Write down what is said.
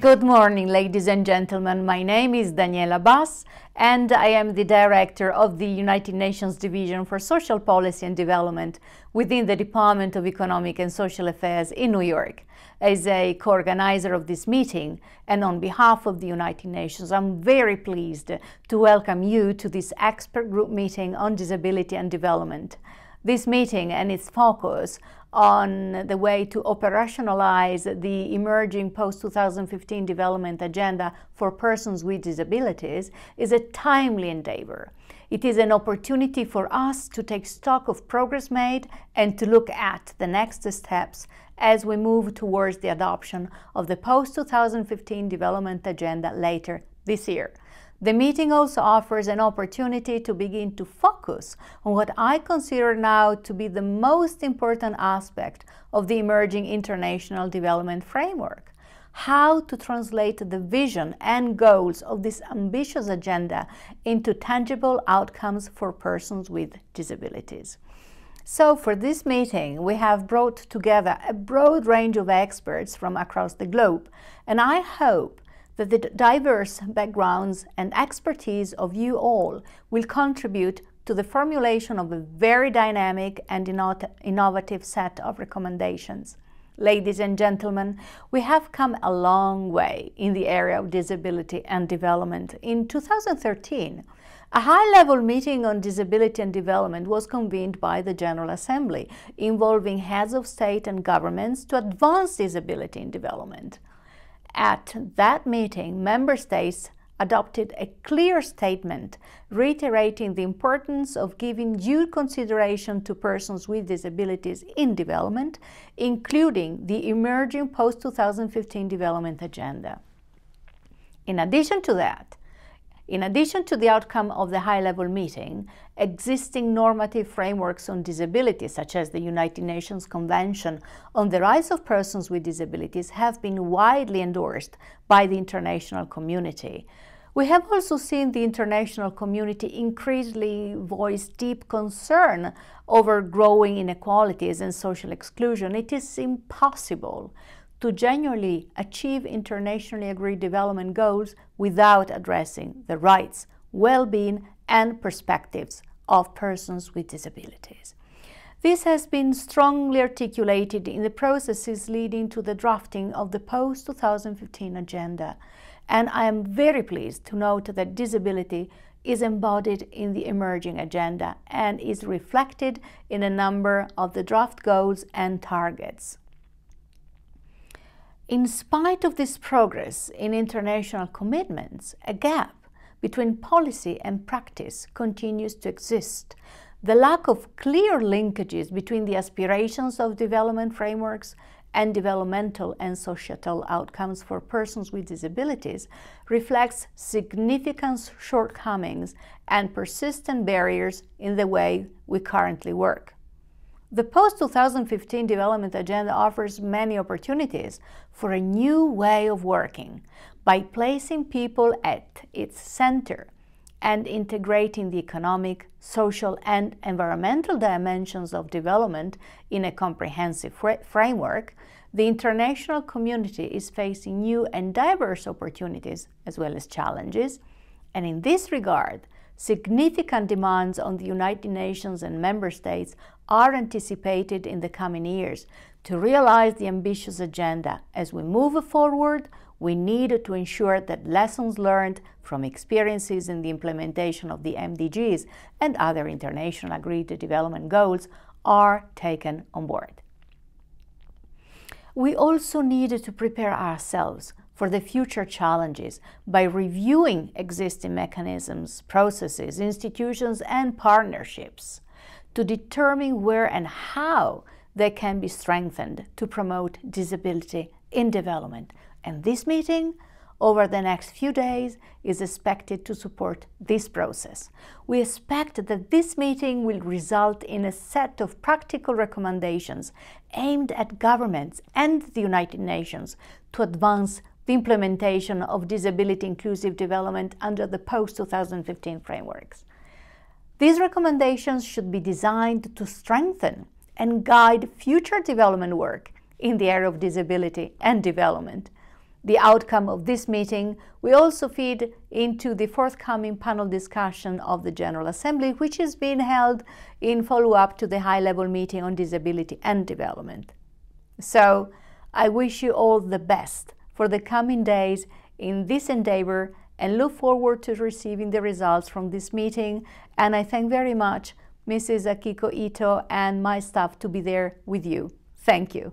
Good morning, ladies and gentlemen. My name is Daniela Bas, and I am the Director of the United Nations Division for Social Policy and Development within the Department of Economic and Social Affairs in New York. As a co-organizer of this meeting, and on behalf of the United Nations, I'm very pleased to welcome you to this expert group meeting on disability and development. This meeting and its focus on the way to operationalize the emerging post-2015 development agenda for persons with disabilities is a timely endeavor. It is an opportunity for us to take stock of progress made and to look at the next steps as we move towards the adoption of the post-2015 development agenda later this year. The meeting also offers an opportunity to begin to focus on what I consider now to be the most important aspect of the emerging international development framework: how to translate the vision and goals of this ambitious agenda into tangible outcomes for persons with disabilities. So for this meeting, we have brought together a broad range of experts from across the globe, and I hope that the diverse backgrounds and expertise of you all will contribute to the formulation of a very dynamic and innovative set of recommendations. Ladies and gentlemen, we have come a long way in the area of disability and development. In 2013, a high-level meeting on disability and development was convened by the General Assembly, involving heads of state and governments to advance disability in development. At that meeting, member states adopted a clear statement reiterating the importance of giving due consideration to persons with disabilities in development, including the emerging post-2015 development agenda. In addition to the outcome of the high-level meeting, existing normative frameworks on disability, such as the United Nations Convention on the Rights of Persons with Disabilities, have been widely endorsed by the international community. We have also seen the international community increasingly voice deep concern over growing inequalities and social exclusion. It is impossible to genuinely achieve internationally agreed development goals without addressing the rights, well-being, and perspectives of persons with disabilities. This has been strongly articulated in the processes leading to the drafting of the post-2015 agenda, and I am very pleased to note that disability is embodied in the emerging agenda and is reflected in a number of the draft goals and targets. In spite of this progress in international commitments, a gap between policy and practice continues to exist. The lack of clear linkages between the aspirations of development frameworks and developmental and societal outcomes for persons with disabilities reflects significant shortcomings and persistent barriers in the way we currently work. The post-2015 development agenda offers many opportunities for a new way of working by placing people at its center and integrating the economic, social, and environmental dimensions of development in a comprehensive framework. The international community is facing new and diverse opportunities as well as challenges, and in this regard, significant demands on the United Nations and member states are anticipated in the coming years. To realize the ambitious agenda as we move forward, we need to ensure that lessons learned from experiences in the implementation of the MDGs and other international agreed development goals are taken on board. We also need to prepare ourselves for the future challenges by reviewing existing mechanisms, processes, institutions, and partnerships to determine where and how they can be strengthened to promote disability in development. And this meeting, over the next few days, is expected to support this process. We expect that this meeting will result in a set of practical recommendations aimed at governments and the United Nations to advance the implementation of disability inclusive development under the post-2015 frameworks. These recommendations should be designed to strengthen and guide future development work in the area of disability and development. The outcome of this meeting will also feed into the forthcoming panel discussion of the General Assembly, which is being held in follow-up to the high-level meeting on disability and development. So, I wish you all the best for the coming days in this endeavor and look forward to receiving the results from this meeting. And I thank very much Mrs. Akiko Ito and my staff to be there with you. Thank you.